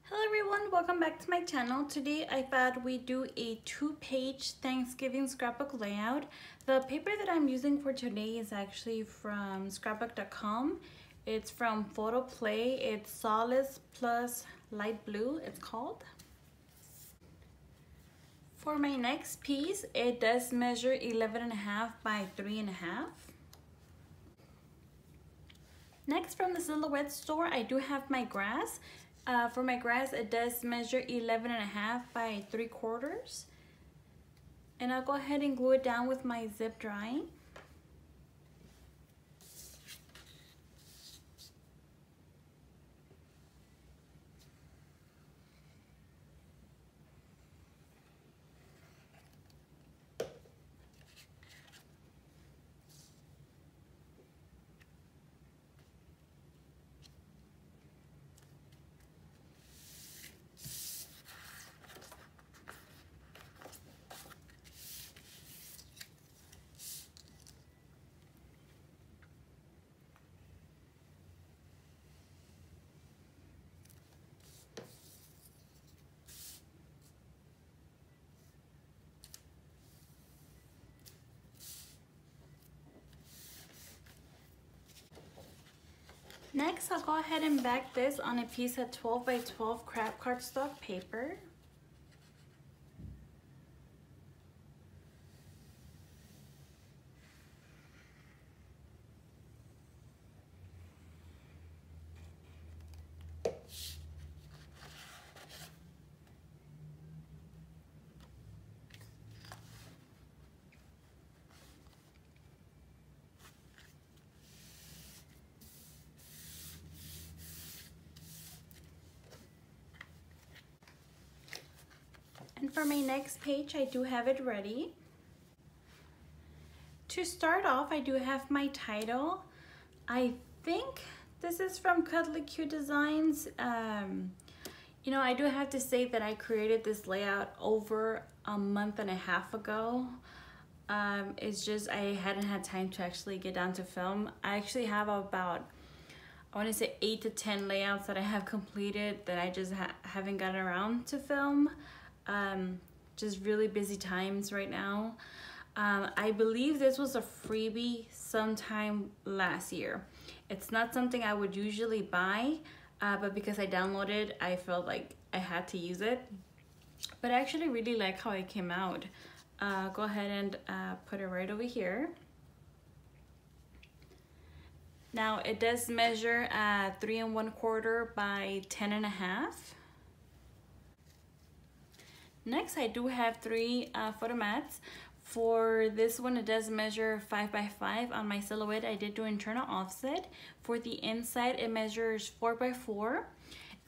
Hello everyone, welcome back to my channel. Today I thought we'd do a 2-page Thanksgiving scrapbook layout. The paper that I'm using for today is actually from scrapbook.com. It's from Photo Play. It's Solace Plus Light Blue, it's called. For my next piece, it does measure 11.5 by 3.5. Next, from the Silhouette store, I do have my grass. For my grass, it does measure 11.5 by 3/4. And I'll go ahead and glue it down with my zip drying. Next, I'll go ahead and back this on a piece of 12 by 12 craft cardstock paper. And for my next page, I do have it ready. To start off, I do have my title. I think this is from Cuddly Designs. You know, I do have to say that I created this layout over a month and a half ago. It's just I hadn't had time to actually get down to film. I actually have about, I want to say 8 to 10 layouts that I have completed that I just haven't gotten around to film. Just really busy times right now. I believe this was a freebie sometime last year. It's not something I would usually buy, but because I downloaded, I felt like I had to use it. But I actually really like how it came out. Go ahead and put it right over here. Now it does measure 3 1/4 by 10.5. Next, I do have 3 photo mats. For this one, it does measure 5 by 5. On my Silhouette, I did do internal offset. For the inside, it measures 4 by 4.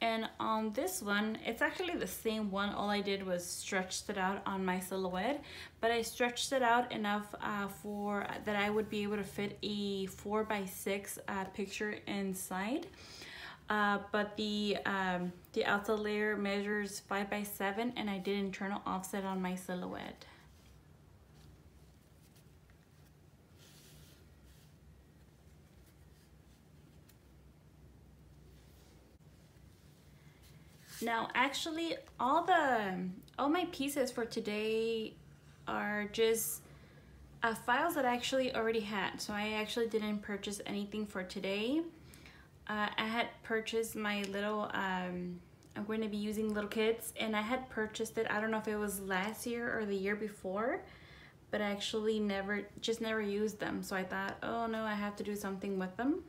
And on this one, it's actually the same one. All I did was stretched it out on my Silhouette, but I stretched it out enough for that I would be able to fit a 4 by 6 picture inside. But the outside layer measures 5 by 7, and I did internal offset on my Silhouette. Now, actually, all my pieces for today are just files that I actually already had. So I actually didn't purchase anything for today. I had purchased my little, I'm going to be using little kits, and I had purchased it, I don't know if it was last year or the year before, but I actually never used them. So I thought, oh no, I have to do something with them.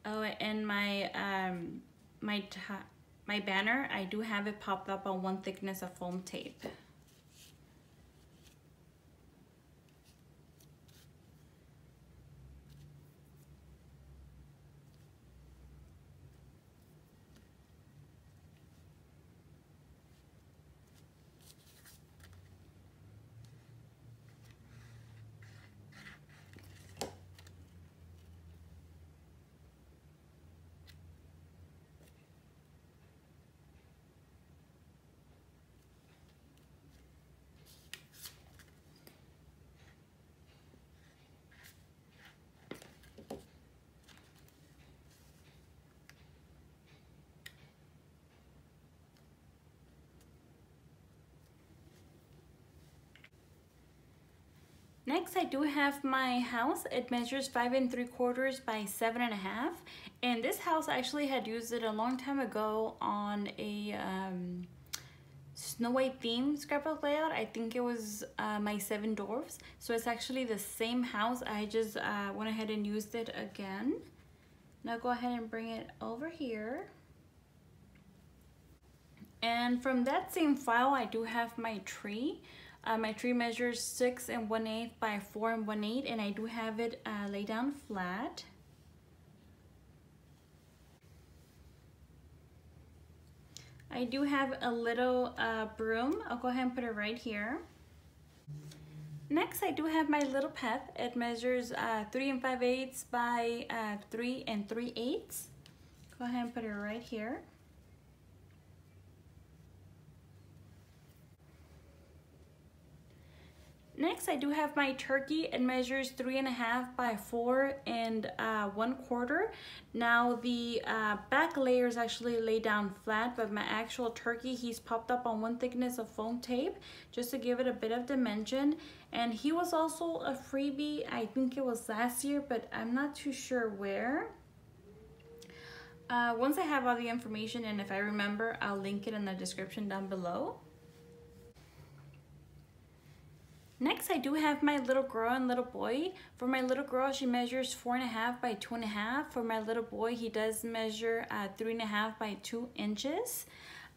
Oh, and my banner, I do have it popped up on 1 thickness of foam tape. Next, I do have my house. It measures 5 3/4 by 7.5. And this house, I actually had used it a long time ago on a Snow White theme scrapbook layout. I think it was my 7 Dwarfs. So it's actually the same house. I just went ahead and used it again. Now go ahead and bring it over here. And from that same file, I do have my tree. My tree measures 6 1/8 by 4 1/8, and I do have it laid down flat. I do have a little broom. I'll go ahead and put it right here. Next, I do have my little pet. It measures 3 5/8 by 3 3/8. Go ahead and put it right here. Next, I do have my turkey. It measures 3 1/2 by 4 1/4. Now the back layer is actually laid down flat, but my actual turkey, he's popped up on 1 thickness of foam tape just to give it a bit of dimension. And he was also a freebie. I think it was last year, but I'm not too sure where. Once I have all the information, and if I remember, I'll link it in the description down below. Next, I do have my little girl and little boy. For my little girl, she measures 4 1/2 by 2 1/2. For my little boy, he does measure 3 1/2 by 2 inches.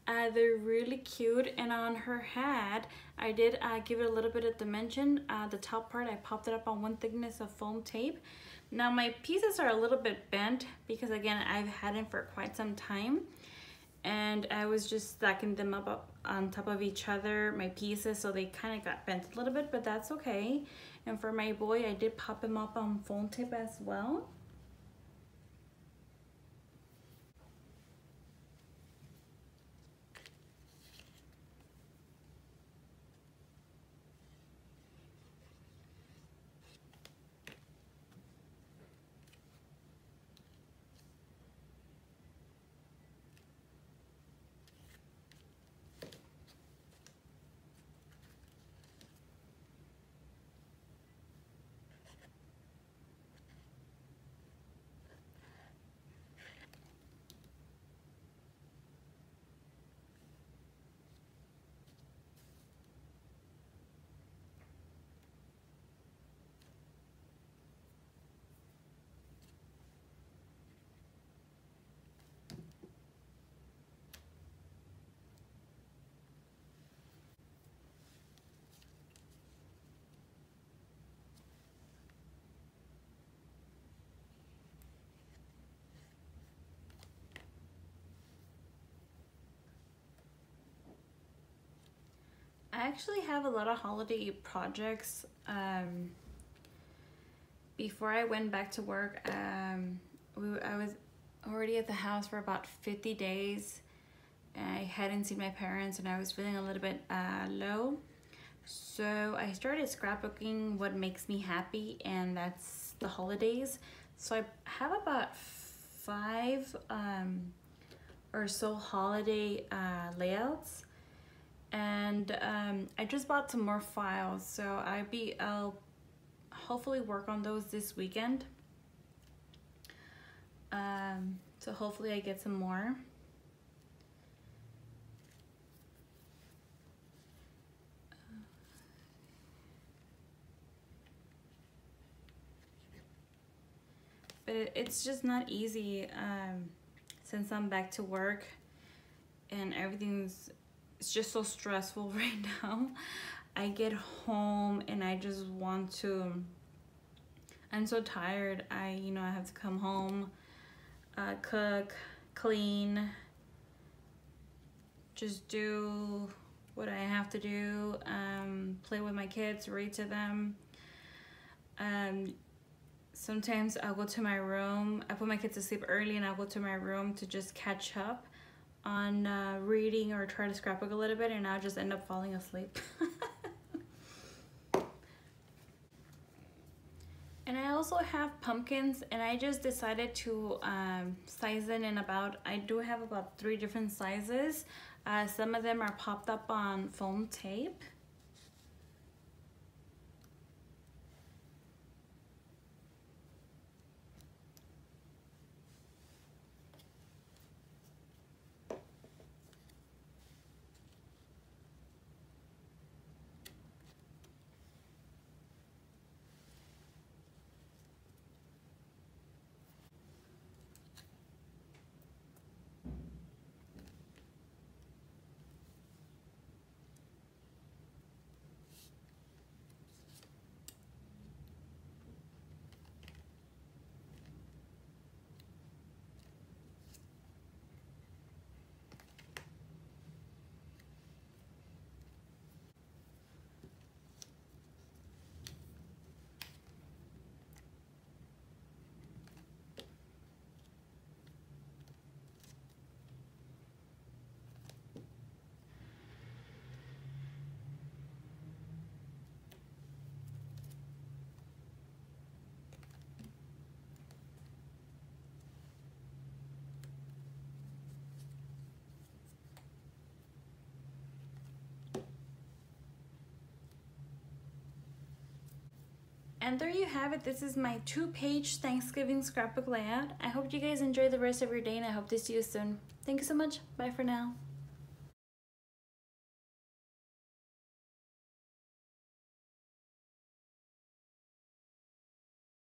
They're really cute, and on her hat, I did give it a little bit of dimension. The top part, I popped it up on 1 thickness of foam tape. Now my pieces are a little bit bent because again, I've had it for quite some time. And I was just stacking them up on top of each other, my pieces, so they kind of got bent a little bit, but that's okay. And for my boy, I did pop him up on foam tape as well. I actually have a lot of holiday projects. Before I went back to work, I was already at the house for about 50 days. I hadn't seen my parents and I was feeling a little bit low. So I started scrapbooking what makes me happy, and that's the holidays. So I have about 5 or so holiday layouts. And I just bought some more files, so I'll hopefully work on those this weekend. So hopefully I get some more. But it's just not easy since I'm back to work and it's just so stressful right now. I get home and I just want to, I'm so tired. I have to come home, cook, clean, just do what I have to do, play with my kids, read to them. Sometimes I'll go to my room. I put my kids to sleep early and I'll go to my room to just catch up on reading or try to scrapbook a little bit, and I'll just end up falling asleep. And I also have pumpkins, and I just decided to size them in about, I do have about 3 different sizes. Some of them are popped up on foam tape. And there you have it. This is my 2-page Thanksgiving scrapbook layout. I hope you guys enjoy the rest of your day, and I hope to see you soon. Thank you so much. Bye for now.